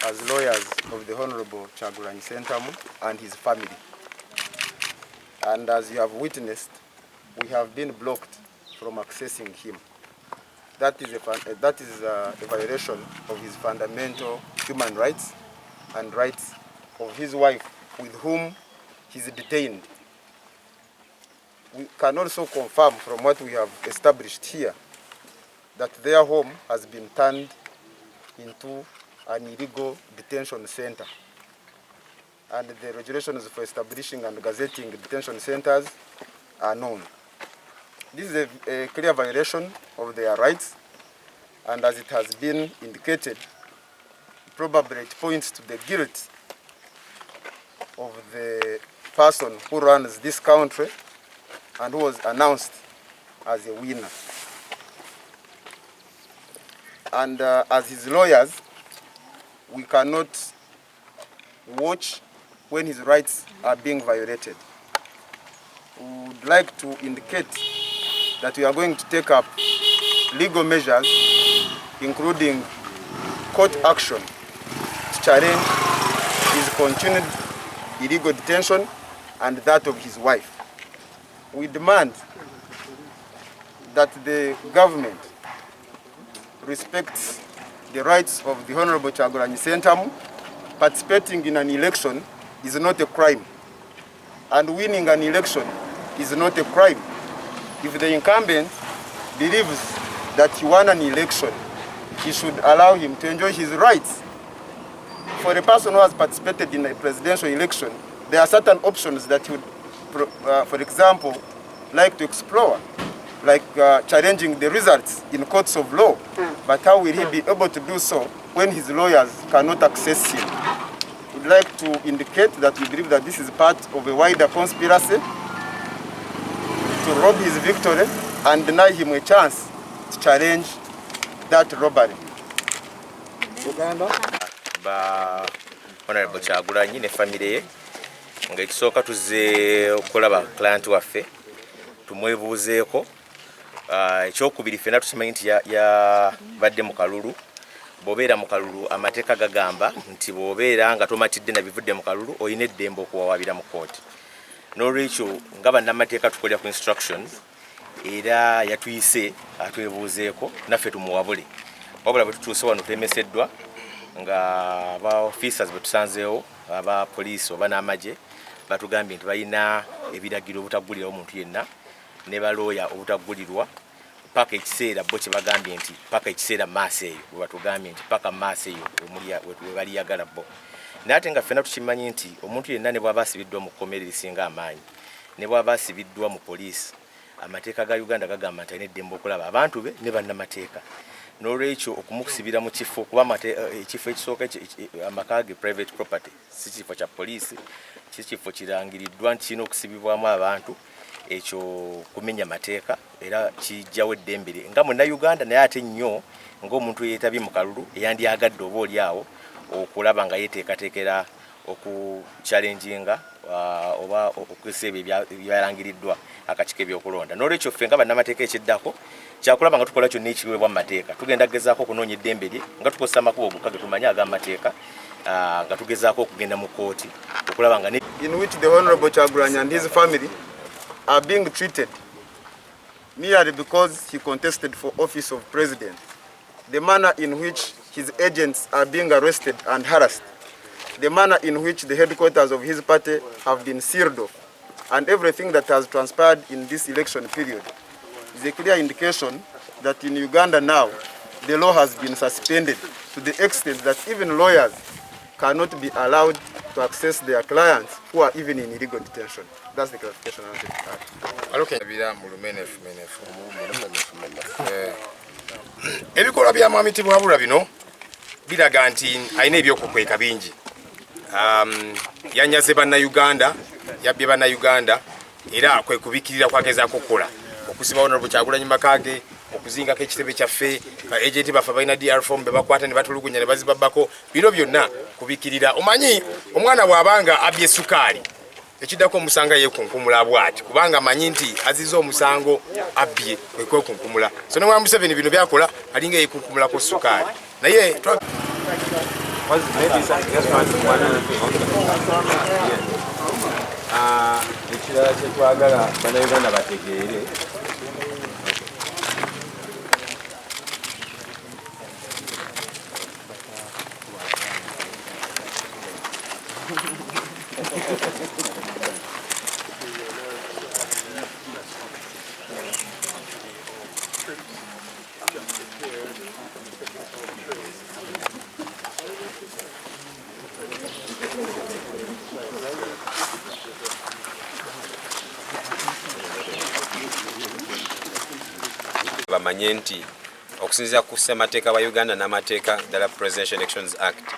as lawyers of the Honorable Kyagulanyi Ssentamu and his family. And as you have witnessed, we have been blocked from accessing him. That is a violation of his fundamental human rights and rights of his wife, with whom he is detained. We can also confirm from what we have established here that their home has been turned into an illegal detention center. And the regulations for establishing and gazetting detention centers are known. This is a clear violation of their rights, and as it has been indicated, probably it points to the guilt of the person who runs this country and who was announced as a winner. And as his lawyers, we cannot watch when his rights are being violated. We would like to indicate that we are going to take up legal measures, including court action, to challenge his continued illegal detention and that of his wife. We demand that the government respects the rights of the Honorable Kyagulanyi Ssentamu. Participating in an election is not a crime, and winning an election is not a crime. If the incumbent believes that he won an election, he should allow him to enjoy his rights. For a person who has participated in a presidential election, there are certain options that he would, for example, like to explore, like challenging the results in courts of law. But how will he be able to do so when his lawyers cannot access him? We'd like to indicate that we believe that this is part of a wider conspiracy to rob his victory and deny him a chance to challenge that robbery. Honorable Kyagulanyi ne family ye nga ekisooka tuzze okulaba client waffe tumwebuuzeeko. Ekyokubiri ffenna tukimanyi nti yabadde mu kalulu. Bw'obeera mu kalulu amateeka gagamba nti bw'obeera nga tomatidde na bivudde mu kalulu olina eddembe okuwawaabira mu kooti. N'olwekyo nga bannamateeka tukolera ku instructions era yatuyise atwebuuzeeko naffe tumuwabule. Wabula bwe tutuuse wano tulemeseddwa nga aba officers bwe tusanzeewo aba poliisi oba n'amagye batugambye nti balina ebiragiro obutaggulirawo omuntu yenna ne balooya obutaggulirwa paka ekiseera bo kye bagambye nti paka ekiseera maaso eyo bwe batugambye nti paka maaso eyo we baliyagala bo. Naye ate nga ffenna tukimanyi nti omuntu yenna ne bw'aba asibiddwa mu kkomera erisinga amaanyi ne bw'aba asibiddwa mu poliisi, amateeka ga Uganda gagamba nti alina eddembe okulaba abantu be ne bannamateeka. N'olwekyo okumusibira mu kifo kuba ekifo ekisooka amaka ge private property si kifo kya poliisi, si kifo kirangiriddwa nti kirina okusibibwamu abantu, ekyo kumenya mateeka era kijjawo eddembe nga Munnayuganda naye ate nnyo ng'omuntu yeetabye mu kalulu eyandyagadde oba oli awo okulaba nga yeeteekateekera okuchallenginga oba okukosa ebyo ebyalangiriddwa akakiiko ebyokulonda. N'olwekyo ffe nga bannamateeka ekiddako kyakulaba nga tukola kyonna ekiweebwa mu mateeka. Tugenda kugezaako okunoonya eddembe lye nga tukozesa amakubo gokka ge tumanyi ag'amateeka nga tugezaako okugenda mu kooti okulaba nga in which the Honorable Kyagulanyi and his family are being treated merely because he contested for office of president. The manner in which his agents are being arrested and harassed, the manner in which the headquarters of his party have been sealed off, and everything that has transpired in this election period is a clear indication that in Uganda now the law has been suspended to the extent that even lawyers cannot be allowed to access their clients who are even in illegal detention. That's the clarification I wanted to add. Okay. Ebikolwa bya Mwami Wabula bino biraga nti alina ebyokukweka bingi. Yanyaze bannayuganda, yabbye bannayuganda era kwe kubikirira kwagezaako okukola okusiba Honorable Kyagulanyi makage okuzingako ekitebe kyaffe agenti baffe balina DR form be bakwata ne batulugunya ne bazibabbako bino byonna kubikirira. Omanyi omwana bw'abanga abbye sukaali ekiddako omusanga yeekunkumula bw'ati kubanga amanyi nti aziza omusango abbye kwekunkumula. So ne Museveni bino byakola alinga yeekunkumulako sukaali naye Maybe just one other thing. Ekirala kye twagala bannayuganda bategeere bamanye nti okusinziira ku ssemateeka wa Uganda n'amateeka ddala Presidential Elections Act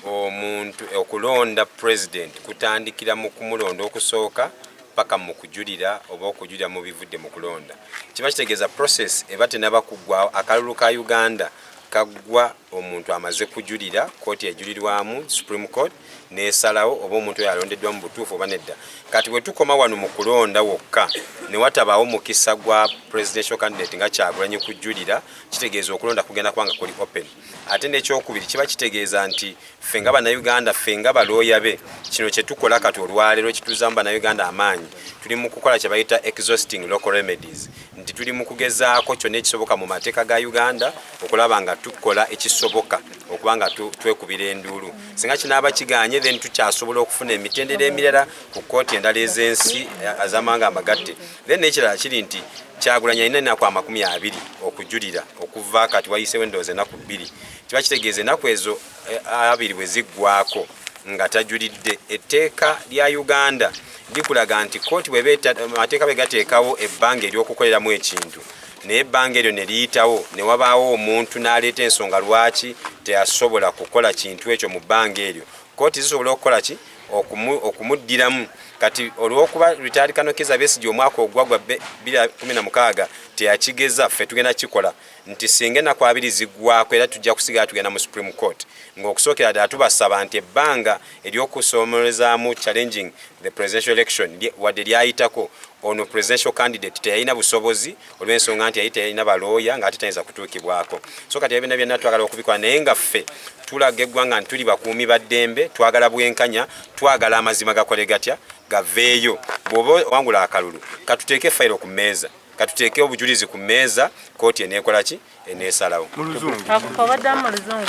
omuntu okulonda president kutandikira mu kumulonda okusooka paka mu kujulira oba okujulira mu bivudde mu kulonda. Kiba kitegeeza process eba tenaba kuggwawo. Akalulu ka Uganda kaggwa omuntu amaze kujulira kooti ejulirwamu Supreme Court nesalawo oba omuntu oyo alondeddwa mu butuufu oba nedda. Kati bwe tukoma wano mu kulonda wokka ne watabaawo mukisa gwa presidential candidate nga Kyagulanyi kujulira, kitegeeza okulonda kugenda kubanga kuli open. Ate n'ekyokubiri kiba kitegeeza nti ffe nga bannayuganda, ffe nga balooya be, kino kye tukola kati olwaleero kituzaamu bannayuganda amaanyi, tuli mu kukola kye bayita exhausting local remedies, nti tuli mu kugezaako kyonna ekisoboka mu mateeka ga Uganda okulaba nga tukola ekisoboka okubanga twekubira enduulu. Singa kinaaba kiganye then tukyasobola okufuna emitendera emirala ku kooti endala ez'ensi az'amawanga amagatte. Then n'ekirala kiri nti Kyagulanyi alina ennaku 20 okujulira okuva kati wayiseewo endowooza ennaku 2. Kiba kitegeeza ennaku ezo 2 bwe ziggwako nga tajulidde, etteeka lya Uganda likulaga nti kooti amateeka bwe gateekawo ebbanga ery'okukoleramu ekintu, naye ebbanga eryo ne liyitawo ne wabaawo omuntu n'aleeta ensonga lwaki teyasobola kukola kintu ekyo mu bbanga eryo, kooti zisobola okukola ki? Okumuddiramu. Kati olw'okuba Retired Colonel Kizza Besigye omwaka ogwagwa 2016 teyakigeza, ffe tugenda kikola nti singa ennaku 2 ziggwako era tujja kusigala tugenda mu Supreme Court ng'okusookera ddala tubasaba nti ebbanga ery'okusoomolezaamu challenging the presidential election wadde lyayitako ono presidential candidate teyalina busobozi olw'ensonga nti yali teyalina balooya ng'ate tayinza kutuukibwako. So kati ebyo byonna twagala okubikola, naye nga ffe tulaga eggwanga nti tuli bakuumi ba ddembe, twagala bwenkanya, twagala amazima gakole gatya gaveeyo. Bw'oba wangula akalulu katuteeke fayiro ku mmeeza, katuteeke obujulizi ku mmeeza, kooti eneekola ki? Eneesalawo. Mu Luzungu. Akukobaddamu mu Luzungu.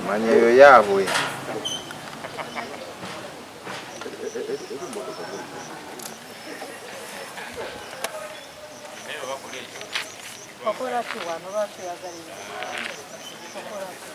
Manyeyo yaabwe. Okola ki wano lwaki oyagalira? Okola ki?